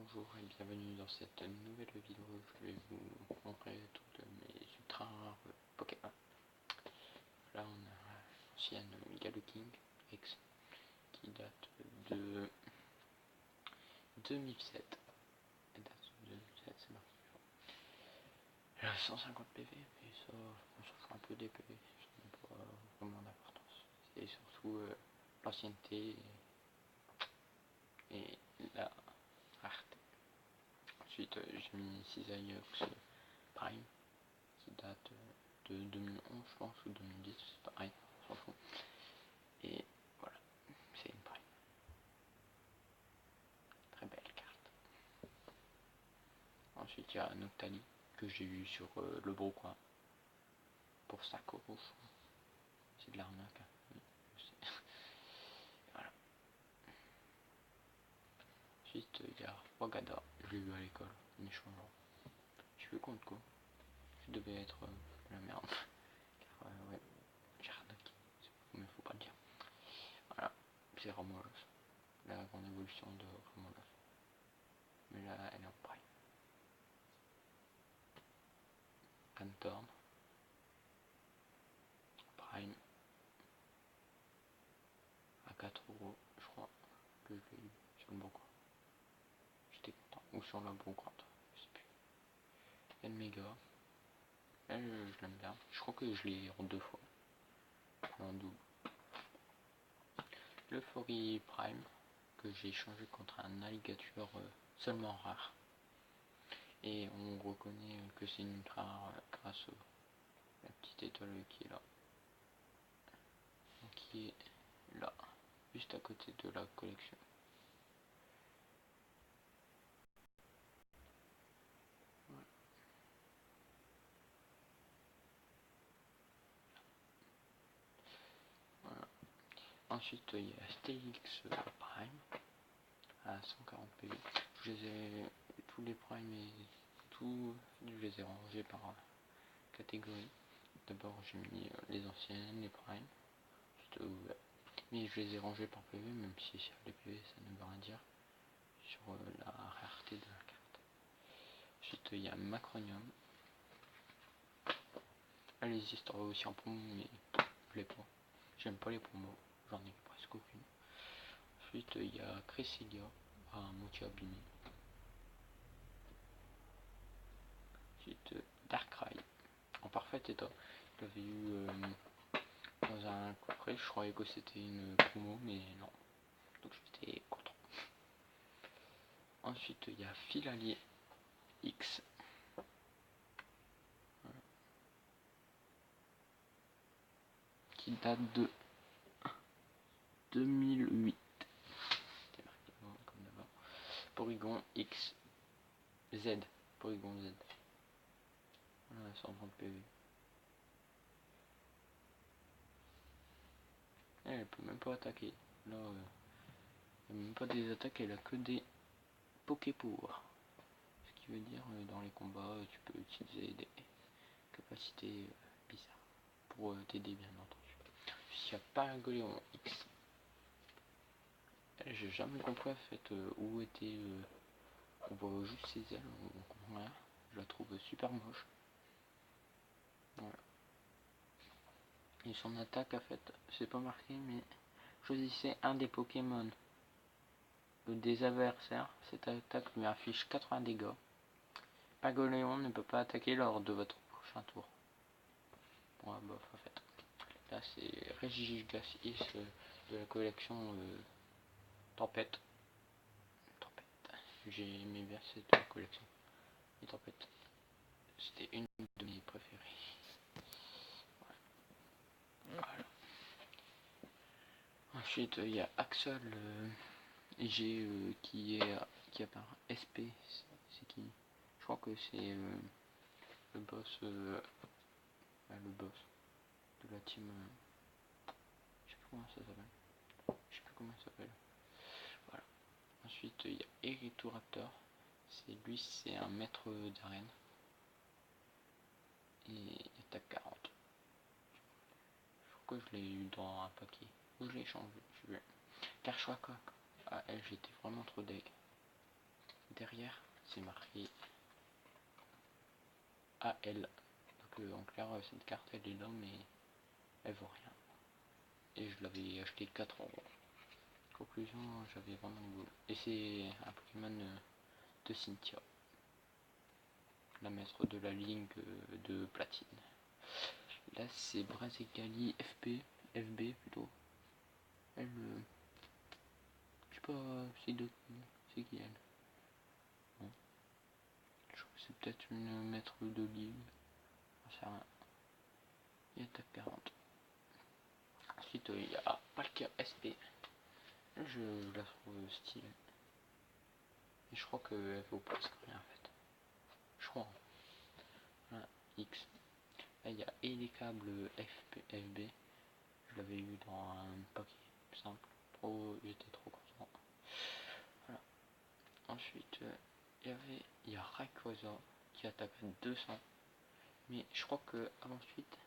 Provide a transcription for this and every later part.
Bonjour et bienvenue dans cette nouvelle vidéo. Je vais vous montrer toutes mes ultra rares Pokémon. Là on a l'ancienne Galoking X qui date de 2007. Elle date de 2007, c'est marqué. Elle a 150 PV, mais ça on s'en fout un peu des PV, ça n'a pas vraiment d'importance. C'est surtout l'ancienneté et la rareté. Ensuite j'ai mis Cisaillux Prime qui date de 2011 je pense ou 2010, c'est pareil, on s'en fout. Et voilà, c'est une Prime. Très belle carte. Ensuite il y a Noctali que j'ai eu sur le Brocoin pour 5 euros. C'est de l'arnaque. Oui, je sais. Voilà. Ensuite il y a Wagada, je l'ai eu à l'école, en échangeant. Je suis contre quoi. Je devais être la merde. Car ouais, j'ai arnaqué. Mais faut pas le dire. Voilà, c'est Ramolos. La grande évolution de Ramolos. Mais là elle est en Prime. Cantorn Prime à 4 euros, je crois que je l'ai eu sur le bon coin. J'étais content. Ou sur le bon compte, je sais plus. El Mega, elle je l'aime bien. Je crois que je l'ai en 2 fois. En double. Le Fori Prime que j'ai changé contre un alligator seulement rare. Et on reconnaît que c'est une ultra rare grâce à la petite étoile qui est là. Qui est là, juste à côté de la collection. Voilà. Ensuite il y a Stélix Prime à 140 PV. Je les ai tous les primes et tout, je les ai rangés par catégorie. D'abord j'ai mis les anciennes, les primes, mais je les ai rangés par PV, même si sur les PV ça ne veut rien dire sur la rareté de la carte. Ensuite il y a Macronium. Elle existe aussi en promo, mais je l'ai pas. J'aime pas les promos, j'en ai presque aucune. Ensuite il y a Cresselia à moitié abîmé. Ensuite Darkrai en parfait état. Je l'avais eu dans un coffret, je croyais que c'était une promo, mais non. Donc j'étais content. Ensuite il y a Filalier X. Voilà. Qui date de 2008. C'était marqué comme d'abord. Porygon X Z. Porygon Z. Voilà, 130 PV. Elle peut même pas attaquer. Là, elle n'a même pas des attaques, elle a que des Poképower. Ce qui veut dire dans les combats, tu peux utiliser des capacités bizarres pour t'aider, bien entendu. S'il n'y a pas un Goléon X, j'ai jamais compris en fait où était. On voit juste ses ailes, on comprend rien. Je la trouve super moche. Voilà. Et son attaque en fait, c'est pas marqué, mais choisissez un des Pokémon des adversaires. Cette attaque lui affiche 80 dégâts. Pagoléon ne peut pas attaquer lors de votre prochain tour. Bon, bof en fait. Là c'est Regigigas de la collection Tempête. J'ai aimé bien cette collection. Les Tempêtes. C'était une de mes préférées. Voilà. Ensuite il y a Axel G qui apparaît SP. C'est qui? Je crois que c'est le boss de la team. Je sais plus comment ça s'appelle. Voilà. Ensuite il y a Eritoraptor. C'est un maître d'arène. Et il attaque 40. Pourquoi je l'ai eu dans un paquet? Ou je l'ai changé, je sais plus. Karchwaka. Ah elle, j'étais vraiment trop deg. derrière c'est marqué AL. Donc en clair cette carte elle est là mais elle vaut rien. Et je l'avais acheté 4 €. Conclusion, j'avais vraiment du boulot. Et c'est un Pokémon de Cynthia, la maître de la ligne de platine. Là c'est Brazigali FB plutôt. Elle, je sais pas, c'est qui elle? Bon. Je crois que c'est peut-être une maître de ligne. J'en sais rien. Il attaque 40. Ensuite il y a Palkia SP. Je la trouve stylée. Et je crois qu'elle vaut presque rien en fait. Je crois. Voilà, X. Là il y a Elecable FB. Je l'avais eu dans un paquet simple. J'étais trop content. Voilà. Ensuite il y a Rayquaza qui attaque à 200. Mais je crois que ensuite.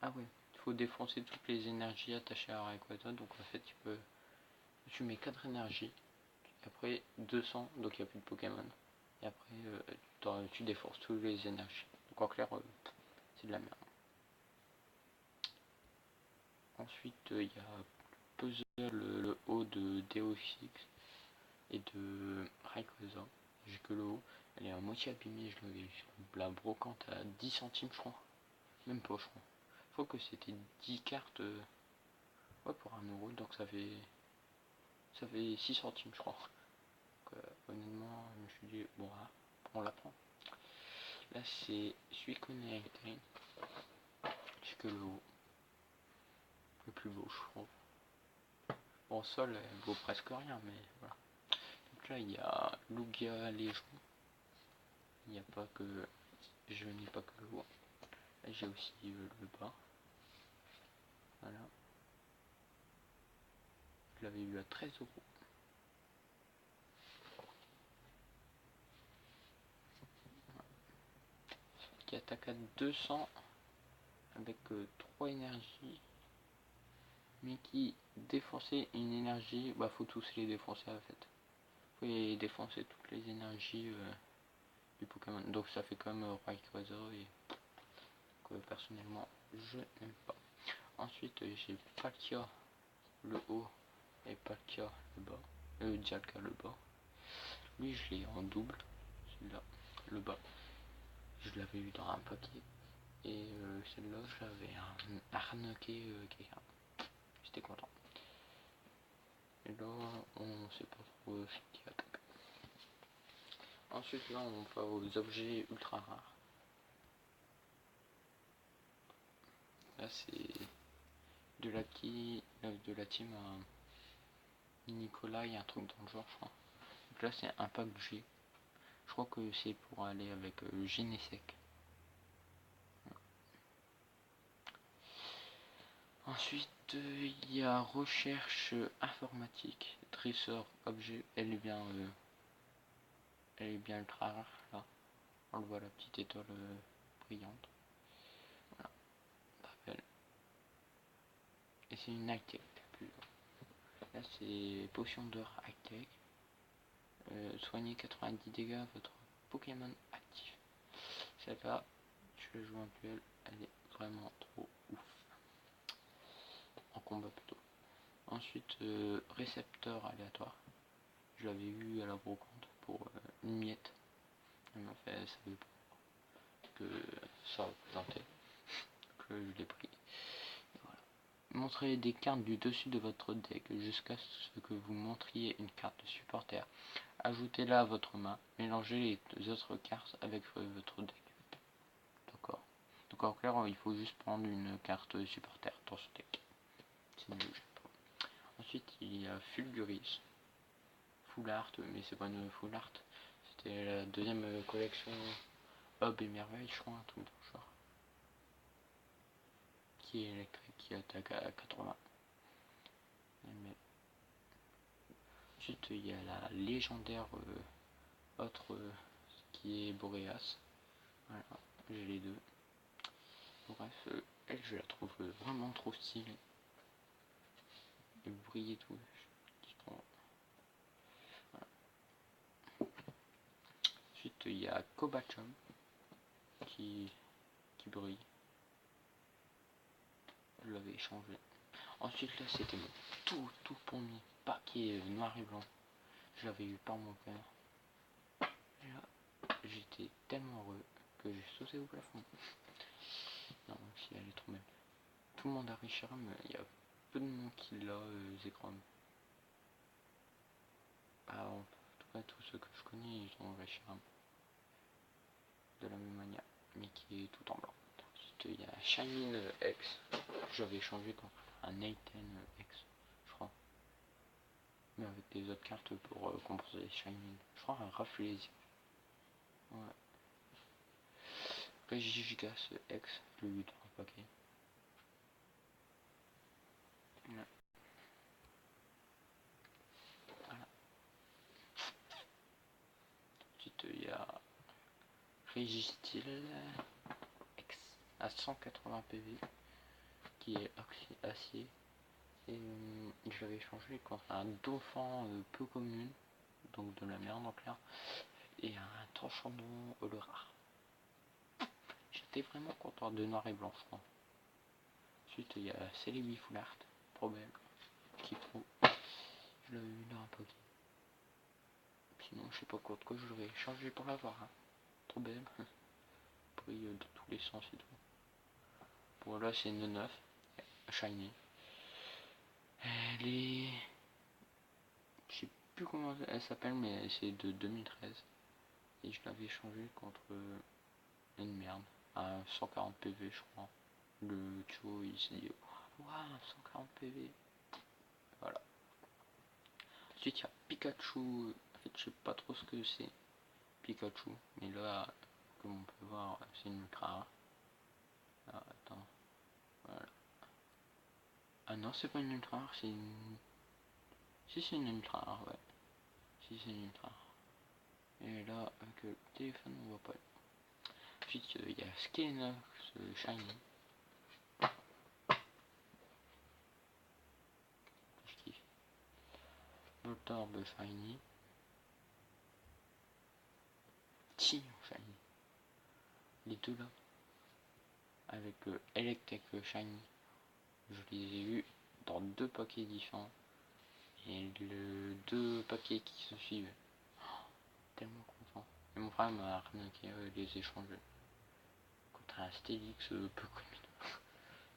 Ah ouais, il faut défoncer toutes les énergies attachées à Rayquaza. Donc en fait tu mets 4 énergies. Et après 200, donc il n'y a plus de Pokémon. Et après tu défonces toutes les énergies. Donc en clair c'est de la merde. Ensuite il y a Puzzle le haut de Deofix et de Rayquaza. J'ai que le haut. Elle est à moitié abîmée, je l'avais sur la brocante à 10 centimes je crois. Même pas je crois. Je crois que c'était 10 cartes ouais, pour 1 €, donc ça fait 6 centimes je crois. Donc, honnêtement je me suis dit bon là, on la prend. Là c'est Suicune. J'ai que le haut. Le plus beau je trouve. Bon sol elle vaut presque rien mais voilà. Donc là il y a Lugia Légion. Il n'y a pas que. Je n'ai pas que le haut. Là j'ai aussi le bas. Voilà. Je l'avais eu à 13 €. Qui attaque à 200 avec 3 énergies. Mais qui défonçait une énergie. Bah faut tous les défoncer en fait. Faut les défoncer toutes les énergies du Pokémon. Donc ça fait comme Rayquaza et que personnellement je n'aime pas. Ensuite j'ai Palkia le haut et Palkia le bas. Dialga le bas. Lui je l'ai en double. Celui-là, le bas. Je l'avais eu dans un paquet. Et celle-là j'avais arnaqué quelqu'un. J'étais content. Et là on sait pas trop ce qui attaque. Ensuite là on va aux objets ultra rares. Là c'est de la team Nicolas, il y a un truc dans le genre je crois. Donc là c'est un pack G. Je crois que c'est pour aller avec Genesec. Ensuite il y a recherche informatique, dresseur objet, elle est bien ultra rare là. On le voit la petite étoile brillante. Voilà, pas belle. Et c'est une high-tech. Là c'est potion d'or high-tech. Soignez 90 dégâts à votre Pokémon actif. Celle-là, je la joue en duel, elle est vraiment trop ouf. En combat plutôt. Ensuite, récepteur aléatoire. Je l'avais eu à la brocante pour une miette. Elle m'a fait, elle savait pas que ça représentait. Donc je l'ai pris. Et voilà. Montrez des cartes du dessus de votre deck jusqu'à ce que vous montriez une carte de supporter. Ajoutez-la à votre main. Mélangez les autres cartes avec votre deck. D'accord. Donc en clair, il faut juste prendre une carte supporter dans ce deck. Sinon, je sais pas. Ensuite, il y a Fulguris. Full Art, mais c'est pas une Full Art. C'était la deuxième collection Hob et Merveille, je crois, un truc dans le genre. Qui est électrique, qui attaque à 80. Ensuite, il y a la légendaire autre qui est Boreas. Voilà, j'ai les deux. Bref, elle, je la trouve vraiment trop stylée. Et briller tout. Voilà. il y a Kobachom qui brille. Je l'avais échangé. Ensuite là c'était mon tout premier paquet noir et blanc. Je l'avais eu par mon père. Et là j'étais tellement heureux que j'ai sauté au plafond. Non, si elle est trop belle. Tout le monde a Richeram, mais il y a peu de monde qui l'a Zekrom. Bah, en tout cas tous ceux que je connais ils ont Richeram. De la même manière, mais qui est tout en blanc. Ensuite il y a Shinin X. J'avais changé contre un Nathan X, je crois. Mais avec des autres cartes pour composer Shinin. Je crois un Raffles. Ouais. Regigigas X, je l'ai eu dans un paquet. Ouais. Voilà. Ensuite il y a Registil X à 180 PV qui est acier. Et je l'avais changé contre un dauphin peu commune, donc de la merde en clair, et un tranchant le rare. J'étais vraiment content de noir et blanc, je crois. Ensuite il y a Celebi Full Art, trop belle, qui trop. Je l'avais eu dans un paquet. Sinon je sais pas quoi de quoi je l'aurais changé pour l'avoir. Hein. Trop belle. Brille de tous les sens et tout. Voilà, c'est une 9 shiny. Elle est... Je sais plus comment elle s'appelle, mais c'est de 2013. Et je l'avais changé contre une merde. À 140 PV, je crois. Le Cho, il s'est dit, waouh, 140 PV. Voilà. Ensuite, il y a Pikachu. En fait, je sais pas trop ce que c'est. Pikachu. Mais là, comme on peut voir, c'est une ultra rare. Ah, attends. Voilà. Ah non, c'est pas une ultra rare, c'est une... Si, c'est une ultra rare, ouais. Si, c'est une ultra rare. Et là, avec le téléphone, on voit pas. Ensuite, il y a Skenox Shiny. Je kiffe. Voltorb Shiny. Tion Shiny. Les deux là. Avec Electek Shiny. Je les ai eus dans deux paquets différents. Et le deux paquets qui se suivent. Oh, tellement content. Et mon frère m'a arnaqué les échanger. Contre un Stélix peu connu.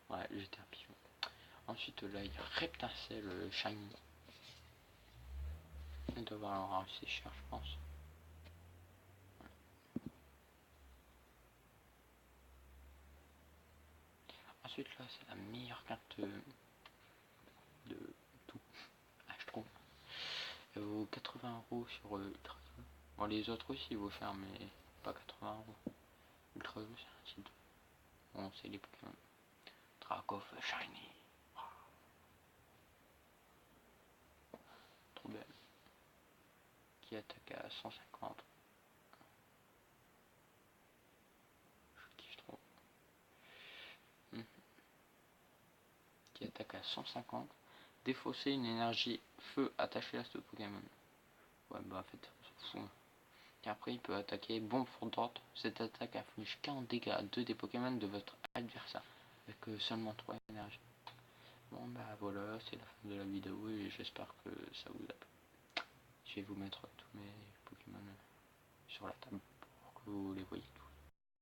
Ouais, j'étais un pigeon. Ensuite là il y a Reptincelle Shiny. Il doit valoir assez cher je pense. Ensuite là c'est la meilleure carte de tout. Ah, je trouve. Elle vaut 80€ sur Ultra. Bon les autres aussi il vaut cher mais pas 80€. Ultra c'est un type. Bon c'est les Pokémon. Dracoff Shiny. Oh, trop belle. Qui attaque à 150. Je kiffe trop. Qui attaque à 150. Défausser une énergie feu attachée à ce Pokémon. Ouais bah en fait on s'en fout. Et après il peut attaquer bombe fondante. Cette attaque inflige 40 dégâts à 2 des Pokémon de votre adversaire. Avec seulement 3 énergies. Bon bah voilà, c'est la fin de la vidéo et j'espère que ça vous a plu. Je vais vous mettre tous mes Pokémon sur la table.